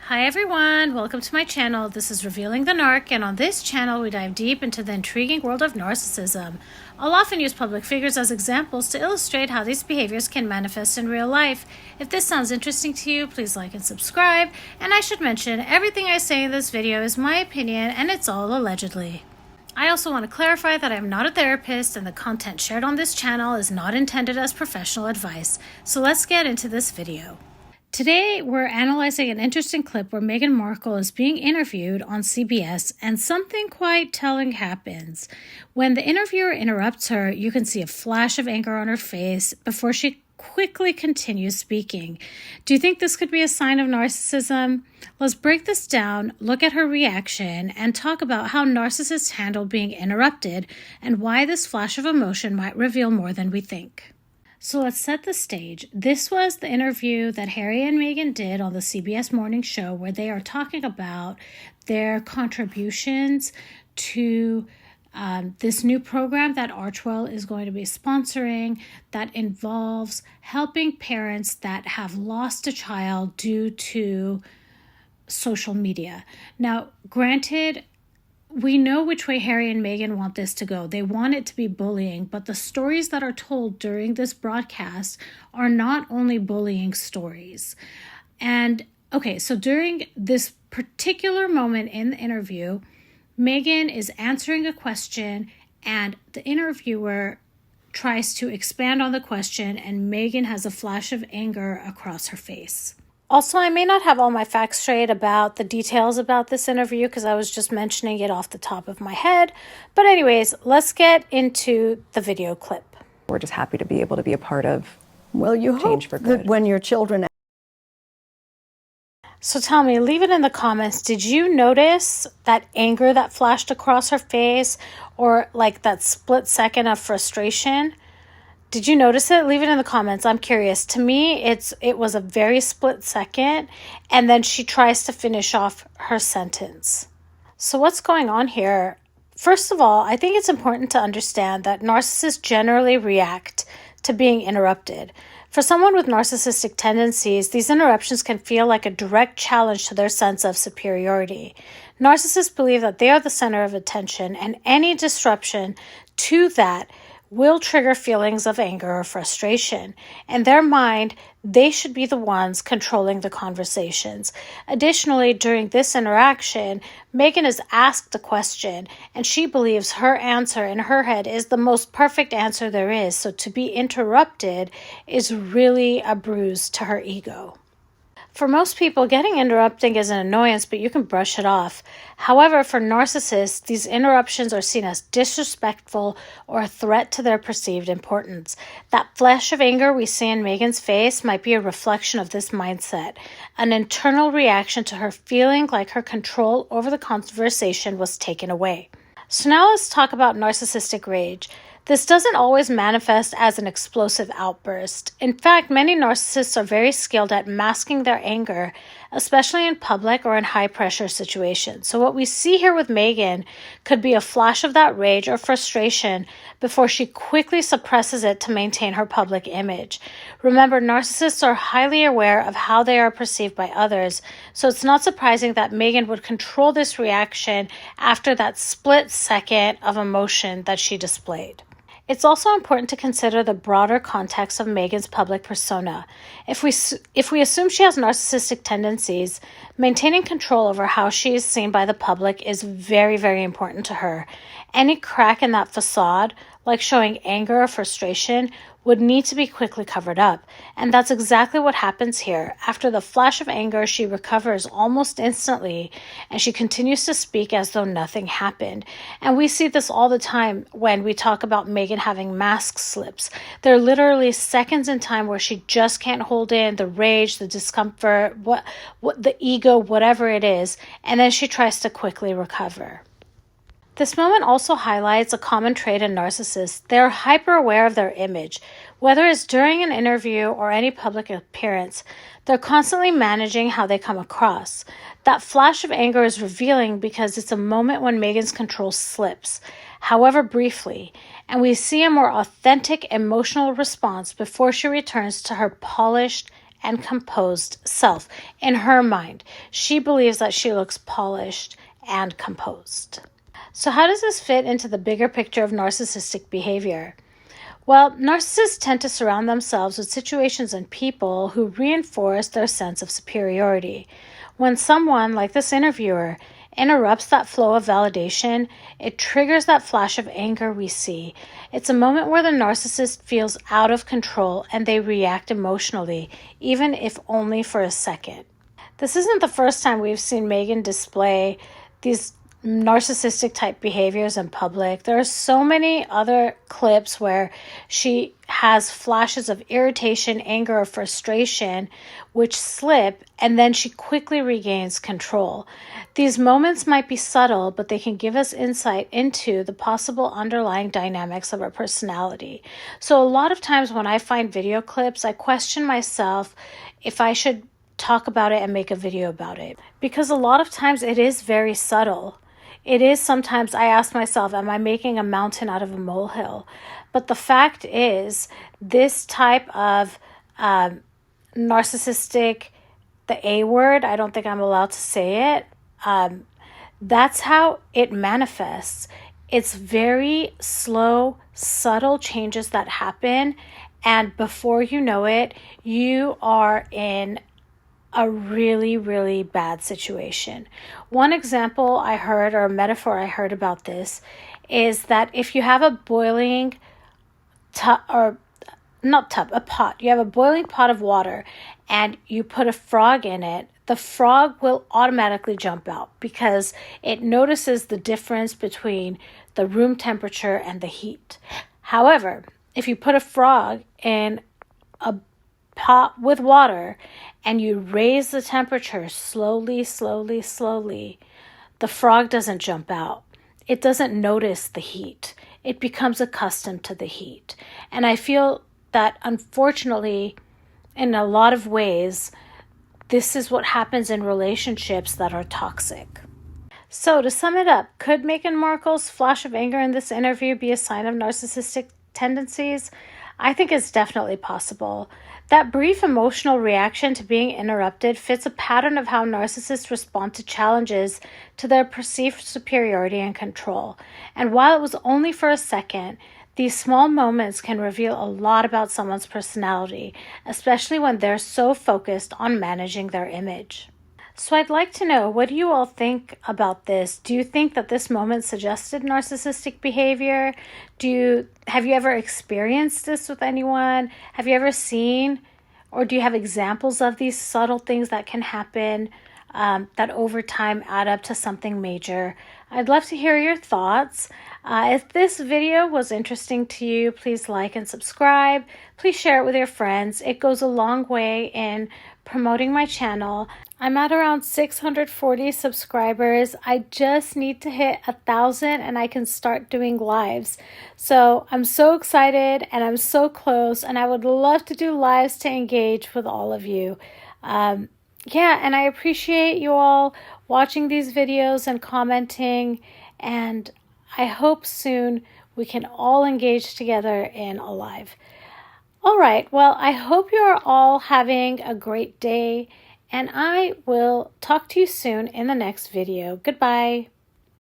Hi everyone, welcome to my channel. This is Revealing the Narc, and on this channel we dive deep into the intriguing world of narcissism. I'll often use public figures as examples to illustrate how these behaviors can manifest in real life. If this sounds interesting to you, please like and subscribe. And I should mention, everything I say in this video is my opinion and it's all allegedly. I also want to clarify that I am not a therapist and the content shared on this channel is not intended as professional advice. So let's get into this video. Today, we're analyzing an interesting clip where Meghan Markle is being interviewed on CBS, and something quite telling happens. When the interviewer interrupts her, you can see a flash of anger on her face before she quickly continues speaking. Do you think this could be a sign of narcissism? Let's break this down, look at her reaction, and talk about how narcissists handle being interrupted and why this flash of emotion might reveal more than we think. So let's set the stage. This was the interview that Harry and Meghan did on the CBS morning show where they are talking about their contributions to this new program that Archewell is going to be sponsoring that involves helping parents that have lost a child due to social media. Now, granted, we know which way Harry and Meghan want this to go. They want it to be bullying, but the stories that are told during this broadcast are not only bullying stories. And okay, so during this particular moment in the interview, Meghan is answering a question and the interviewer tries to expand on the question and Meghan has a flash of anger across her face. Also, I may not have all my facts straight about the details about this interview because I was just mentioning it off the top of my head. But anyways, let's get into the video clip. We're just happy to be able to be a part of you change for hope good. that when your children... So tell me, leave it in the comments. Did you notice that anger that flashed across her face or like that split second of frustration? Did you notice it? Leave it in the comments. I'm curious. To me, it was a very split second, and then she tries to finish off her sentence. So what's going on here? First of all, I think it's important to understand that narcissists generally react to being interrupted. For someone with narcissistic tendencies, these interruptions can feel like a direct challenge to their sense of superiority. Narcissists believe that they are the center of attention, and any disruption to that will trigger feelings of anger or frustration. In their mind, they should be the ones controlling the conversations. Additionally, during this interaction, Meghan is asked a question, and she believes her answer in her head is the most perfect answer there is. So to be interrupted is really a bruise to her ego. For most people, getting interrupting is an annoyance, but you can brush it off. However, for narcissists, these interruptions are seen as disrespectful or a threat to their perceived importance. That flash of anger we see in Meghan's face might be a reflection of this mindset, an internal reaction to her feeling like her control over the conversation was taken away. So now let's talk about narcissistic rage. This doesn't always manifest as an explosive outburst. In fact, many narcissists are very skilled at masking their anger, especially in public or in high-pressure situations. So what we see here with Meghan could be a flash of that rage or frustration before she quickly suppresses it to maintain her public image. Remember, narcissists are highly aware of how they are perceived by others, so it's not surprising that Meghan would control this reaction after that split second of emotion that she displayed. It's also important to consider the broader context of Meghan's public persona. If we assume she has narcissistic tendencies, maintaining control over how she is seen by the public is very, very important to her. Any crack in that facade, like showing anger or frustration, would need to be quickly covered up. And that's exactly what happens here. After the flash of anger, she recovers almost instantly, and she continues to speak as though nothing happened. And we see this all the time when we talk about Meghan having mask slips. There are literally seconds in time where she just can't hold in the rage, the discomfort, what the ego, whatever it is, and then she tries to quickly recover. This moment also highlights a common trait in narcissists. They are hyper-aware of their image. Whether it's during an interview or any public appearance, they're constantly managing how they come across. That flash of anger is revealing because it's a moment when Meghan's control slips, however briefly, and we see a more authentic emotional response before she returns to her polished and composed self. In her mind, she believes that she looks polished and composed. So how does this fit into the bigger picture of narcissistic behavior? Well, narcissists tend to surround themselves with situations and people who reinforce their sense of superiority. When someone, like this interviewer, interrupts that flow of validation, it triggers that flash of anger we see. It's a moment where the narcissist feels out of control and they react emotionally, even if only for a second. This isn't the first time we've seen Meghan display these narcissistic type behaviors in public. There are so many other clips where she has flashes of irritation, anger, or frustration which slip, and then she quickly regains control. These moments might be subtle, but they can give us insight into the possible underlying dynamics of her personality. So a lot of times when I find video clips, I question myself if I should talk about it and make a video about it, because a lot of times it is very subtle. It is sometimes I ask myself, am I making a mountain out of a molehill? But the fact is, this type of narcissistic, the A word, I don't think I'm allowed to say it, that's how it manifests. It's very slow, subtle changes that happen, and before you know it, you are in a really, really bad situation. One example I heard, or a metaphor I heard about this, is that if you have a boiling a pot, you have a boiling pot of water and you put a frog in it, the frog will automatically jump out because it notices the difference between the room temperature and the heat. However, if you put a frog in a pot with water and you raise the temperature slowly, the frog doesn't jump out. It doesn't notice the heat. It becomes accustomed to the heat. And I feel that unfortunately, in a lot of ways, this is what happens in relationships that are toxic. So to sum it up, could Meghan Markle's flash of anger in this interview be a sign of narcissistic tendencies? I think it's definitely possible. That brief emotional reaction to being interrupted fits a pattern of how narcissists respond to challenges to their perceived superiority and control. And while it was only for a second, these small moments can reveal a lot about someone's personality, especially when they're so focused on managing their image. So I'd like to know, what do you all think about this? Do you think that this moment suggested narcissistic behavior? Have you ever experienced this with anyone? Have you ever seen, or do you have examples of these subtle things that can happen that over time add up to something major? I'd love to hear your thoughts. If this video was interesting to you, please like and subscribe. Please share it with your friends. It goes a long way in promoting my channel. I'm at around 640 subscribers. I just need to hit 1,000 and I can start doing lives. So I'm so excited and I'm so close, and I would love to do lives to engage with all of you. And I appreciate you all watching these videos and commenting, and I hope soon we can all engage together in a live. All right, well, I hope you are all having a great day, and I will talk to you soon in the next video. Goodbye.